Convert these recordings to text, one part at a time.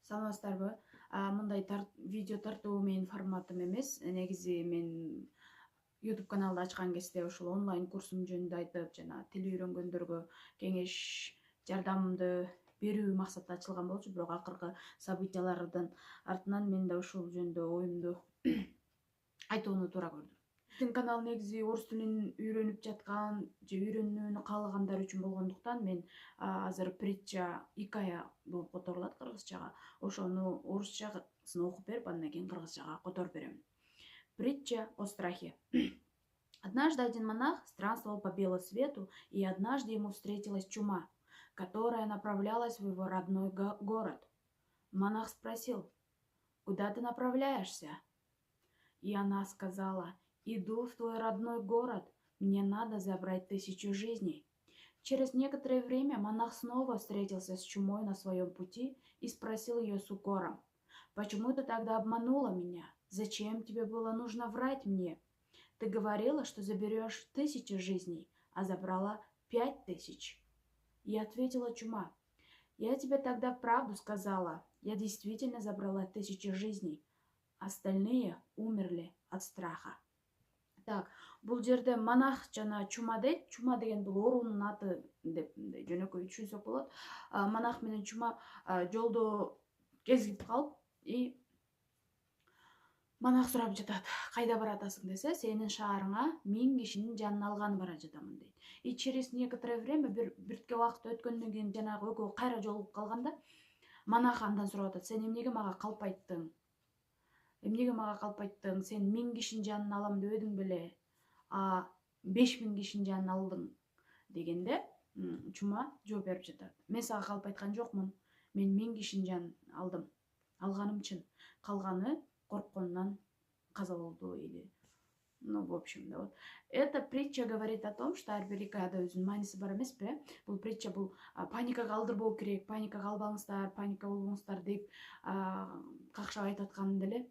Саламатсыздарбы? Мындай видео тартуу менин форматым эмес. Негизи мен YouTube каналды ачкан кезде ушул онлайн курсум жөнүндө айтып, жана тил үйрөнгөндөргө кеңеш, жардамымды берүү максатта ачылган болчу. Бирок акыркы событиялардын артынан мен да ушул жөнүндө оюмду айтууну туура көрдүм. Биздин канал негизи орус тилин үйрөнүп жаткан же үйрөнүүнү каалагандар үчүн болгондуктан мен азыр притча, хикая болуп которулат кыргызчага. Ошону орусчасын окуп берип, андан кийин кыргызчага которуп берем. Притча о страхе. Однажды один монах странствовал по белу свету, и однажды ему встретилась чума, которая направлялась в его родной город. Монах спросил: «Куда ты направляешься?» И она сказала: «Иду в твой родной город, мне надо забрать 1000 жизней». Через некоторое время монах снова встретился с чумой на своем пути и спросил ее с укором: «Почему ты тогда обманула меня? Зачем тебе было нужно врать мне? Ты говорила, что заберешь 1000 жизней, а забрала 5000». И ответила чума: «Я тебе тогда правду сказала, я действительно забрала 1000 жизней. Остальные умерли от страха». Так, бул жерде монах жана чума дейт. Чума деген бул оорунун аты деп жөнөкөй түшүнсөк болот. Монах менен чума жолдо кезигип калып, и монах сурап жатат: «Кайда баратасың?» десе, «Сенин шаарыңа 1000 кишинин жанын алганы бара жатамын» дейт. И через некоторое время биртке убакыт өткөндөн кийин жанагы экөө кайра жолугуп калганда, монах андан сурап атат: «Сен эмнеге мага калп айттың? Эмнеге мага калп айттың? Сен 1000 кишинин жанын алам дебедиң беле? 5000 кишинин жанын алдың» дегенде, чума жооп берип жатат: «Мен сага калп айткан жокмун. Мен 1000 кишинин жанын алдым. Алганым чын. Калганы коркконунан каза болду» или в общем, да, вот. Эта притча говорит о том, что ар бир хикаяда өзүнүн мааниси бар эмеспи? Бул притча бул паникага алдырбоо керек, паникага албаңыздар, паника болбоңуздар деп какшап айтып атканы деле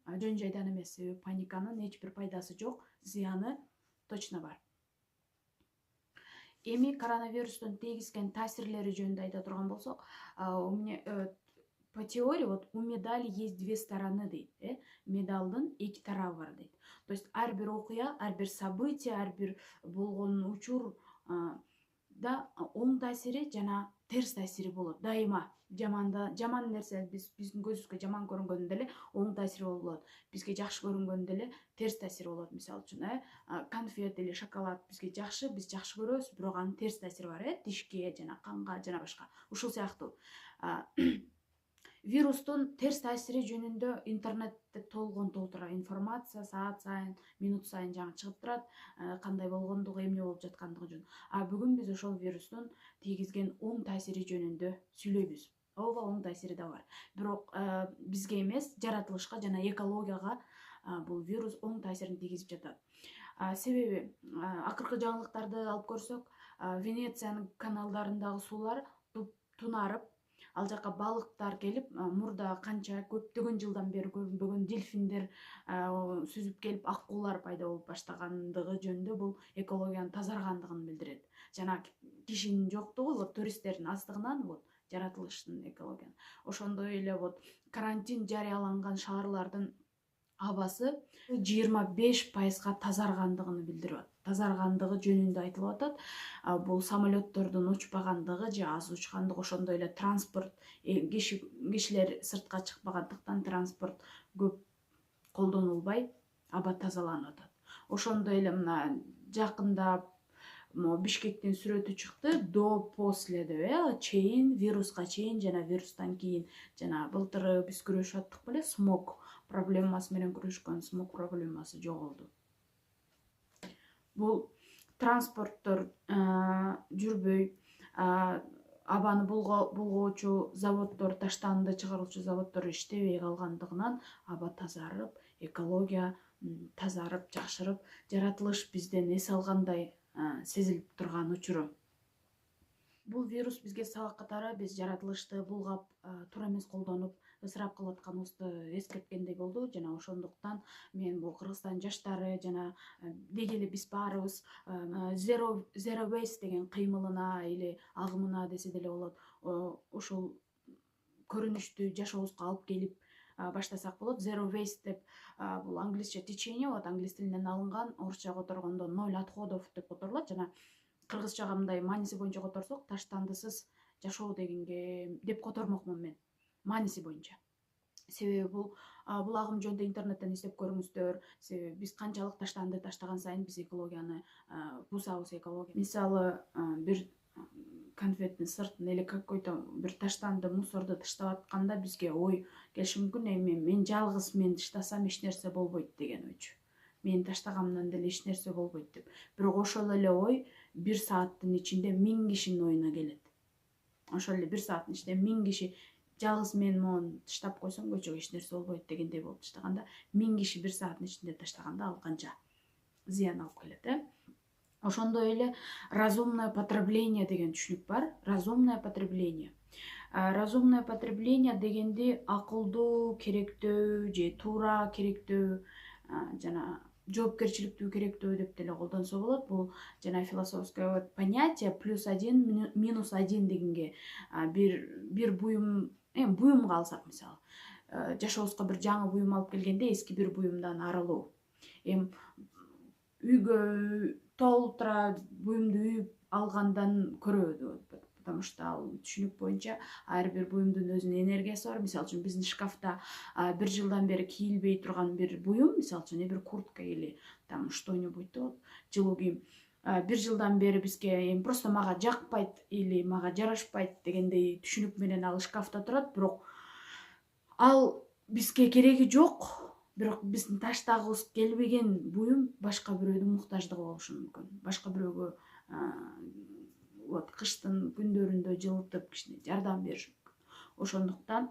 жөн жайдан эмес. Себеби паниканын эч бир пайдасы жок, зыяны точно бар. Эми коронавирустун тийгизген таасирлери жөнүндө айта турган болсок, по теории, вот у медали есть две стороны дейт. Медалдын эки тарабы бар дейт. То есть ар бир окуя, ар бир событие, ар бир болгон учур да оң таасири жана терс таасири болот. Дайыма жаман нерсе биздин көзүбүзгө жаман көрүнгөндө деле оң таасири болот. Бизге жакшы көрүнгөндө деле терс таасири болот. Мисалы үчүн, конфет или шоколад бизге жакшы, биз жакшы көрөбүз, бирок анын терс таасири бар, тишке жана канга жана башка. Ушул сыяктуу вирустун терс таасири жөнүндө интернетте толтура информация саат сайын, минут сайын жаңы чыгып турат, кандай болгондугу, эмне болуп жаткандыгы жөнүндө. Бүгүн биз ошол вирустун тийгизген оң таасири жөнүндө сүйлөйбүз. Ооба, оң таасири да бар. Бирок бизге эмес, жаратылышка жана экологияга бул вирус оң таасирин тийгизип жатат. Себеби акыркы жаңылыктарды алып көрсөк, Венециянын каналдарындагы суулар тунарып, ал жака балыктар келип, мурда канча көптөгөн жылдан бери көрүнбөгөн дельфиндер сүзүп келип, акулар пайда болуп баштагандыгы жөнүндө бул экологиянын тазаргандыгын билдирет. Жана кишинин жоктугу, вот туристтердин аздыгынан, вот жаратылыштын экологиянын. Ошондой эле вот карантин жарыяланган шаарлардын абасы 25% тазаргандыгын билдирип, тазаргандыгы жөнүндө айтылып атат. Бул самолеттордун учпагандыгы же аз учкандыгы, ошондой эле транспорт, кишилер сыртка чыкпагандыктан транспорт көп колдонулбай, аба тазаланып атат. Ошондой эле мына жакында Бишкектин сүрөтү чыкты, до после деп, чейин, вируска чейин жана вирустан кийин. Жана былтыр биз күрөшүп аттык беле, смог проблемасы менен күрөшкөн, смог проблемасы жоголду. Бул транспорттор жүрбөй, абаны булгоочу заводдор, таштанды чыгаруучу заводдор иштебей калгандыгынан аба тазарып, экология тазарып, жакшырып, жаратылыш бизден эс алгандай сезилип турган учуру. Бул вирус бизге сабак катары биз жаратылышты булгап, туура эмес колдонуп, ысырап кылып атканыбызды эскерткендей болду. Жана ошондуктан мен бул Кыргызстан жаштары жана деги эле биз баарыбыз zero waste деген кыймылына или агымына десе деле болот, ушул көрүнүштүү жашообузга алып келип баштасак болот. Zero waste деп бул англисче течение болот, англис тилинен алынган, орусча которгондо ноль отходов деп которулат. Жана кыргызчага мындай мааниси боюнча которсок таштандысыз жашоо дегенге деп котормокмун мен мааниси боюнча. Себеби бул агым жөнүндө интернеттен издеп көрүңүздөр. Себеби биз канчалык таштанды таштаган сайын биз экологияны бузабыз. Мисалы бир конфеттин сыртын или какой-то бир таштанды мусорду таштап атканда бизге ой келиши мүмкүн, мен жалгыз мен таштасам эч нерсе болбойт деген ойчу. Мен таштаганымдан деле эч нерсе болбойт деп. Бирок ошол эле ой 1 сааттын ичинде 1000 кишинин оюна келет. Ошол эле 1 сааттын ичинде 1000 киши жалгыз мен мону таштап койсом көчөгө эч нерсе болбойт дегендей болуп таштаганда 1000 киши 1 сааттын ичинде таштаганда ал канча зыян алып келет. Ошондой эле разумное потребление деген түшүнүк бар. Разумное потребление. Разумное потребление дегенди акылдуу, керектөө же туура керектөө жана жоопкерчиликтүү керектөө деп деле колдонсо болот. Бул жана философское понятие +1 -1 дегенге бир буюмга алсак, мисалы жашообузга бир жаңы буюм алып келгенде эски бир буюмдан арылуу. Үйгө толтура буюмду үйүп алгандан көрө, потому что ал түшүнүк боюнча ар бир буюмдун өзүнүн энергиясы бар. Мисалы үчүн биздин шкафта 1 жылдан бери кийилбей турган бир буюм, мисалы үчүн бир куртка или там что-нибудь болот, жылуу кийим 1 жылдан бери бизге просто мага жакпайт или мага жарашпайт дегендей түшүнүк менен ал шкафта турат, бирок ал бизге кереги жок. Бирок биздин таштагыбыз келбеген буюм башка бирөөнүн муктаждыгы болушу мүмкүн. Башка бирөөгө кыштын күндөрүндө жылытып кичине жардам бериши мүмкүн. Ошондуктан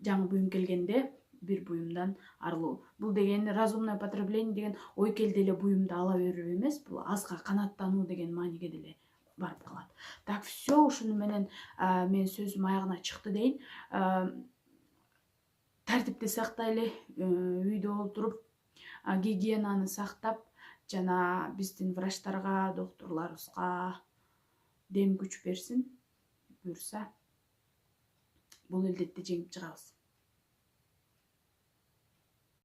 жаңы буюм келгенде бир буюмдан арылуу. Бул деген разумное потребление деген ой келди эле буюмду ала берүү эмес, бул азга канааттануу деген мааниге деле барып калат. Так, все, ушуну менен мен сөзүм аягына чыкты дейин. Тартипти сактайлы, үйдө отуруп гигиенаны сактап, жана биздин врачтарга, доктурларыбызга дем күч берсин, буюрса бул илдетти жеңип чыгабыз.